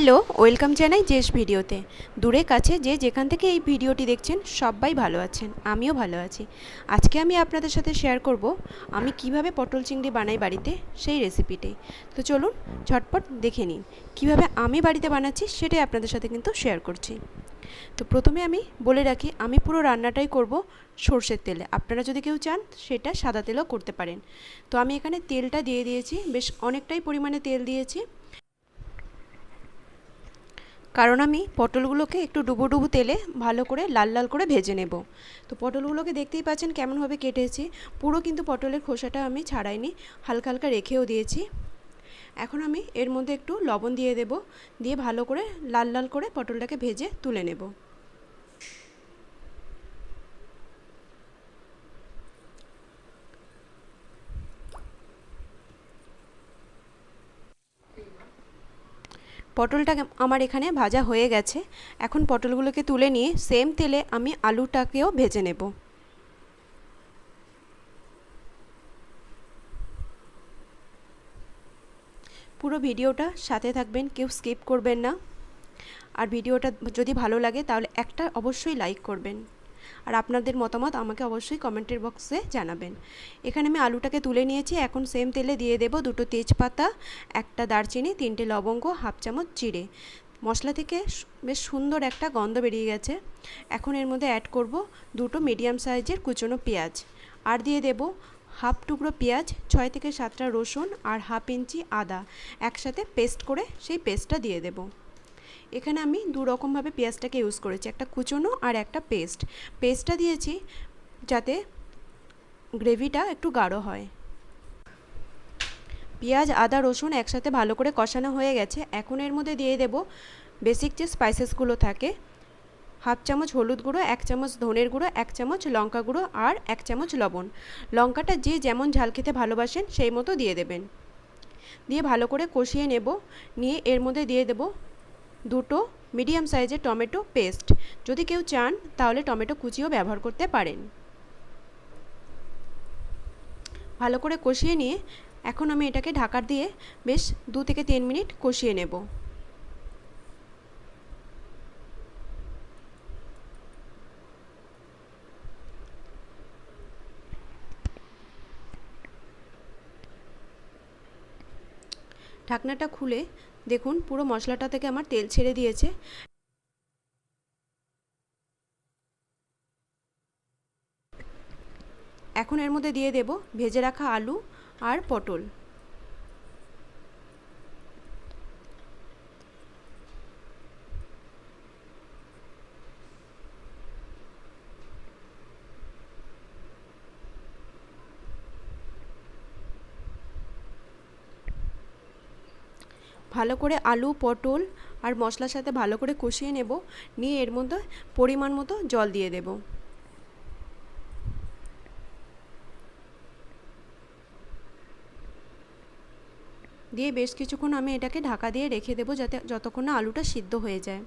Hello, welcome জানাই JS ভিডিওতে। দূরে কাছে যে যেখান থেকে এই ভিডিওটি দেখছেন সবাই ভালো আছেন, আমিও ভালো আছি। আজকে আমি আপনাদের সাথে শেয়ার করব আমি কিভাবে পটল চিংড়ি বানাই বাড়িতে সেই রেসিপিটাই। তো চলুন ঝটপট দেখে নিন কিভাবে আমি বাড়িতে বানাচ্ছি, সেটাই আপনাদের সাথে কিন্তু শেয়ার করছি। তো প্রথমে আমি বলে রাখি, আমি পুরো রান্নাটাই করব সর্ষের তেলে। আপনারা যদি কেউ চান সেটা সাদা তেলেও করতে পারেন। তো আমি এখানে তেলটা দিয়ে দিয়েছি, বেশ অনেকটাই পরিমাণে তেল দিয়েছি, কারণ আমি পটলগুলোকে একটু ডুবো ডুবো তেলে ভালো করে লাল লাল করে ভেজে নেব। তো পটলগুলোকে দেখতেই পাচ্ছেন কেমনভাবে কেটেছি। পুরো কিন্তু পটলের খোসাটা আমি ছাড়াইনি, হালকা হালকা রেখেও দিয়েছি। এখন আমি এর মধ্যে একটু লবণ দিয়ে দেব, দিয়ে ভালো করে লাল লাল করে পটলটাকে ভেজে তুলে নেব। পটলটা আমার এখানে ভাজা হয়ে গেছে। এখন পটলগুলোকে তুলে নিয়ে সেম তেলে আমি আলুটাকেও ভেজে নেব। পুরো ভিডিওটা সাথে থাকবেন, কেউ স্কিপ করবেন না। আর ভিডিওটা যদি ভালো লাগে তাহলে একটা অবশ্যই লাইক করবেন, আর আপনাদের মতামত আমাকে অবশ্যই কমেন্টের বক্সে জানাবেন। এখানে আমি আলুটাকে তুলে নিয়েছি। এখন সেম তেলে দিয়ে দেব দুটো তেজপাতা, একটা দারচিনি, 3টে লবঙ্গ, হাফ চামচ জিরে। মশলা থেকে বেশ সুন্দর একটা গন্ধ বেরিয়ে গেছে। এখন এর মধ্যে অ্যাড করব দুটো মিডিয়াম সাইজের কুচনো পেঁয়াজ, আর দিয়ে দেব হাফ টুকরো পেঁয়াজ, 6 থেকে 7টা রসুন আর হাফ ইঞ্চি আদা একসাথে পেস্ট করে সেই পেস্টটা দিয়ে দেব। এখানে আমি দু রকমভাবে পেঁয়াজটাকে ইউজ করেছি, একটা কুচনো আর একটা পেস্টটা দিয়েছি যাতে গ্রেভিটা একটু গাঢ় হয়। পেঁয়াজ, আদা, রসুন একসাথে ভালো করে কষানো হয়ে গেছে। এখন এর মধ্যে দিয়ে দেব বেসিক যে স্পাইসেসগুলো থাকে, হাফ চামচ হলুদ গুঁড়ো, 1 চামচ ধনের গুঁড়ো, 1 চামচ লঙ্কা গুঁড়ো আর 1 চামচ লবণ। লঙ্কাটা যে যেমন ঝাল খেতে ভালোবাসেন সেই মতো দিয়ে দেবেন। দিয়ে ভালো করে কষিয়ে নেব। নিয়ে এর মধ্যে দিয়ে দেব দুটো মিডিয়াম সাইজের টমেটো পেস্ট। যদি কেউ চান তাহলে টমেটো কুচিও ব্যবহার করতে পারেন। ভালো করে কষিয়ে নিয়ে এখন আমি এটাকে ঢাকা দিয়ে বেশ 2 থেকে 3 মিনিট কষিয়ে নেব। ঢাকনাটা খুলে দেখুন পুরো মশলাটা থেকে আমার তেল ছেড়ে দিয়েছে। এখন এর মধ্যে দিয়ে দেব ভেজে রাখা আলু আর পটল। ভালো করে আলু, পটল আর মশলার সাথে ভালো করে কষিয়ে নেব। নিয়ে এর মধ্যে পরিমাণ মতো জল দিয়ে দেব। দিয়ে বেশ কিছুক্ষণ আমি এটাকে ঢাকা দিয়ে রেখে দেবো, যাতে যতক্ষণ না আলুটা সিদ্ধ হয়ে যায়।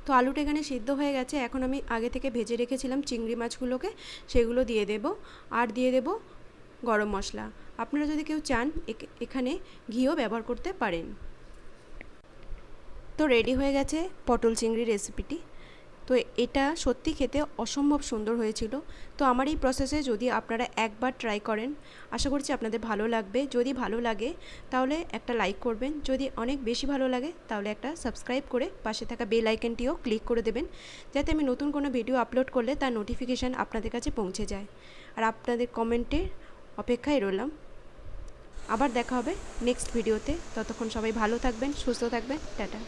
তো আলুটা এখানে সিদ্ধ হয়ে গেছে। এখন আমি আগে থেকে ভেজে রেখেছিলাম চিংড়ি মাছগুলোকে, সেগুলো দিয়ে দেব। আর দিয়ে দেব গরম মশলা। আপনারা যদি কেউ চান এখানে ঘিও ব্যবহার করতে পারেন। তো রেডি হয়ে গেছে পটল চিংড়ি রেসিপিটি। তো এটা সত্যি খেতে অসম্ভব সুন্দর হয়েছিল। তো আমার এই প্রসেসে যদি আপনারা একবার ট্রাই করেন, আশা করছি আপনাদের ভালো লাগবে। যদি ভালো লাগে তাহলে একটা লাইক করবেন, যদি অনেক বেশি ভালো লাগে তাহলে একটা সাবস্ক্রাইব করে পাশে থাকা বেল আইকনটিও ক্লিক করে দেবেন, যাতে আমি নতুন কোনো ভিডিও আপলোড করলে তার নোটিফিকেশান আপনাদের কাছে পৌঁছে যায়। আর আপনাদের কমেন্টের অপেক্ষায় রইলাম। আবার দেখা হবে নেক্সট ভিডিওতে। ততক্ষণ সবাই ভালো থাকবেন, সুস্থ থাকবেন। টাটা।